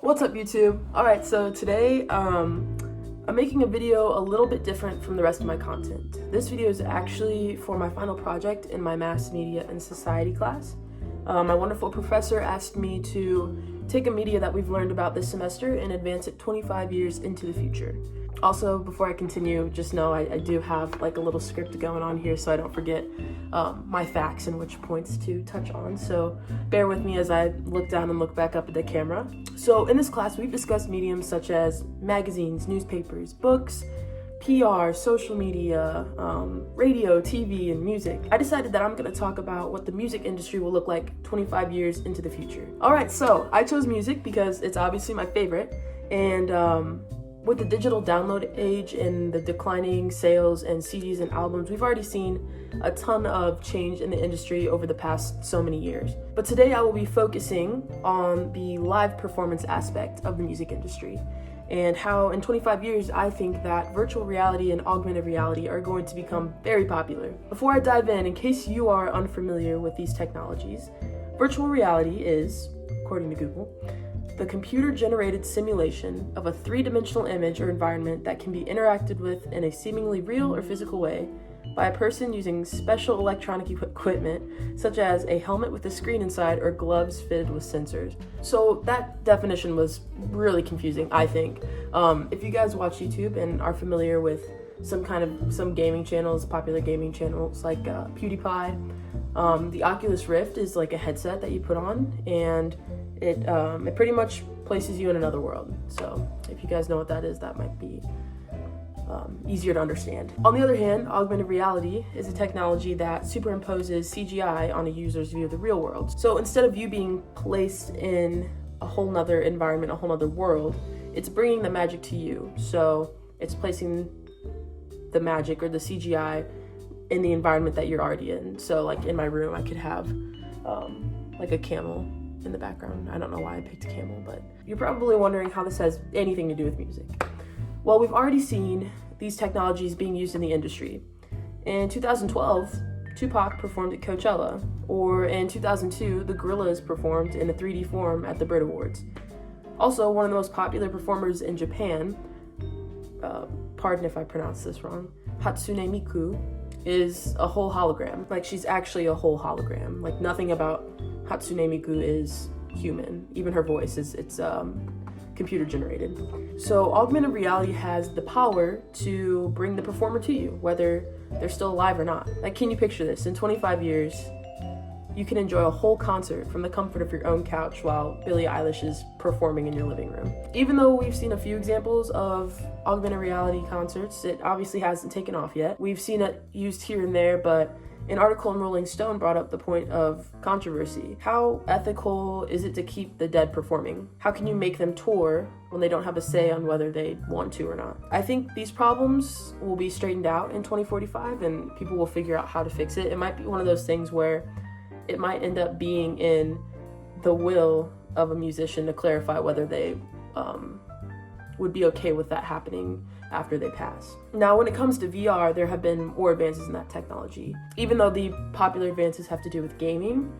What's up, YouTube? Alright, so today I'm making a video a little bit different from the rest of my content. This video is actually for my final project in my Mass Media and Society class. My wonderful professor asked me to take a media that we've learned about this semester and advance it 25 years into the future. Also, before I continue, just know I do have like a little script going on here so I don't forget my facts and which points to touch on. So bear with me as I look down and look back up at the camera. So in this class, we've discussed mediums such as magazines, newspapers, books, PR, social media, radio, TV, and music. I decided that I'm going to talk about what the music industry will look like 25 years into the future. Alright, so I chose music because it's obviously my favorite, and with the digital download age and the declining sales and CDs and albums, we've already seen a ton of change in the industry over the past so many years. But today I will be focusing on the live performance aspect of the music industry and how in 25 years I think that virtual reality and augmented reality are going to become very popular. Before I dive in case you are unfamiliar with these technologies, virtual reality is, according to Google, the computer-generated simulation of a three-dimensional image or environment that can be interacted with in a seemingly real or physical way by a person using special electronic equipment, such as a helmet with a screen inside or gloves fitted with sensors. So that definition was really confusing, I think. If you guys watch YouTube and are familiar with some gaming channels, popular gaming channels like PewDiePie, the Oculus Rift is like a headset that you put on, and it pretty much places you in another world. So if you guys know what that is, that might be easier to understand. On the other hand, augmented reality is a technology that superimposes CGI on a user's view of the real world. So instead of you being placed in a whole nother environment, a whole nother world, it's bringing the magic to you. So it's placing the magic or the CGI in the environment that you're already in. So like in my room, I could have like a camel in the background. I don't know why I picked a camel, but you're probably wondering how this has anything to do with music. Well, we've already seen these technologies being used in the industry. In 2012, Tupac performed at Coachella, or in 2002, the Gorillaz performed in a 3D form at the Brit Awards. Also, one of the most popular performers in Japan, pardon if I pronounce this wrong, Hatsune Miku, is a whole hologram. Like, she's actually a whole hologram. Like, nothing about Hatsune Miku is human. Even her voice it's computer generated. So augmented reality has the power to bring the performer to you, whether they're still alive or not. Like, can you picture this? In 25 years, you can enjoy a whole concert from the comfort of your own couch while Billie Eilish is performing in your living room. Even though we've seen a few examples of augmented reality concerts, it obviously hasn't taken off yet. We've seen it used here and there, but an article in Rolling Stone brought up the point of controversy. How ethical is it to keep the dead performing? How can you make them tour when they don't have a say on whether they want to or not? I think these problems will be straightened out in 2045 and people will figure out how to fix it. It might be one of those things where it might end up being in the will of a musician to clarify whether they would be okay with that happening after they pass. Now, when it comes to VR, there have been more advances in that technology. Even though the popular advances have to do with gaming,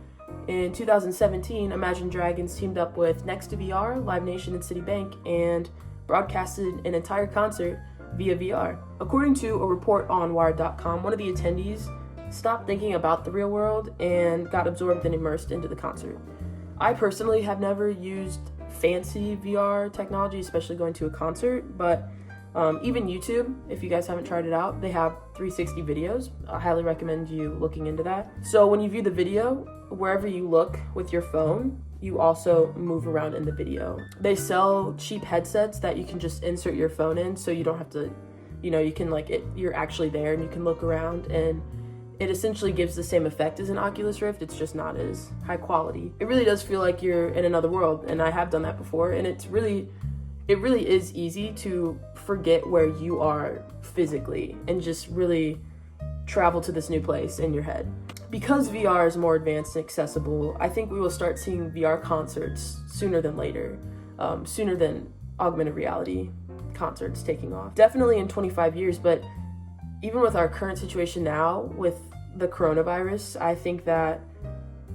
in 2017, Imagine Dragons teamed up with Next to VR, Live Nation, and Citibank and broadcasted an entire concert via VR. According to a report on Wired.com, one of the attendees stopped thinking about the real world and got absorbed and immersed into the concert. I personally have never used fancy VR technology, especially going to a concert, but even YouTube, if you guys haven't tried it out, they have 360 videos. I highly recommend you looking into that. So when you view the video, wherever you look with your phone, you also move around in the video. They sell cheap headsets that you can just insert your phone in, so you don't have to, you can you're actually there and you can look around, and it essentially gives the same effect as an Oculus Rift. It's just not as high quality. It really does feel like you're in another world, and I have done that before, and it really is easy to forget where you are physically and just really travel to this new place in your head. Because VR is more advanced and accessible, I think we will start seeing VR concerts sooner than later, sooner than augmented reality concerts taking off. Definitely in 25 years, but even with our current situation now with the coronavirus, I think that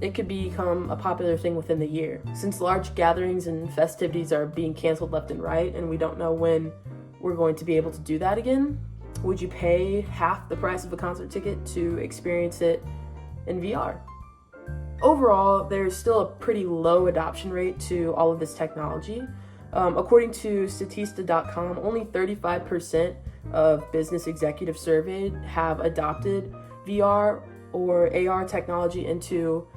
it could become a popular thing within the year. Since large gatherings and festivities are being canceled left and right, and we don't know when we're going to be able to do that again, would you pay half the price of a concert ticket to experience it in VR? Overall, there's still a pretty low adoption rate to all of this technology. According to Statista.com, only 35% of business executives surveyed have adopted VR or AR technology into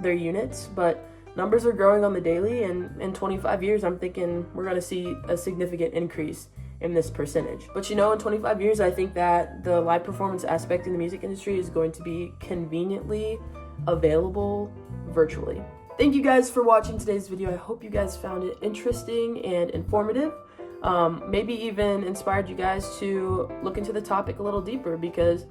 their units, but numbers are growing on the daily, and in 25 years, I'm thinking we're going to see a significant increase in this percentage. But in 25 years, I think that the live performance aspect in the music industry is going to be conveniently available virtually. Thank you guys for watching today's video. I hope you guys found it interesting and informative. Maybe even inspired you guys to look into the topic a little deeper, because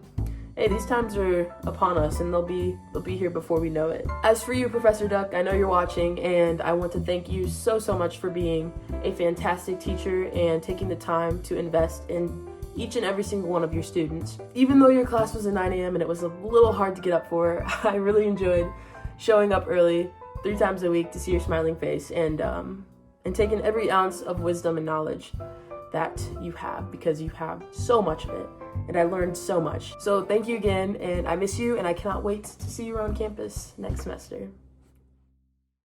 hey, these times are upon us, and they'll be here before we know it. As for you, Professor Duck, I know you're watching, and I want to thank you so much for being a fantastic teacher and taking the time to invest in each and every single one of your students. Even though your class was at 9 a.m. and it was a little hard to get up for, I really enjoyed showing up early 3 times a week to see your smiling face and taking every ounce of wisdom and knowledge that you have, because you have so much of it, and I learned so much. So thank you again, and I miss you, and I cannot wait to see you around campus next semester.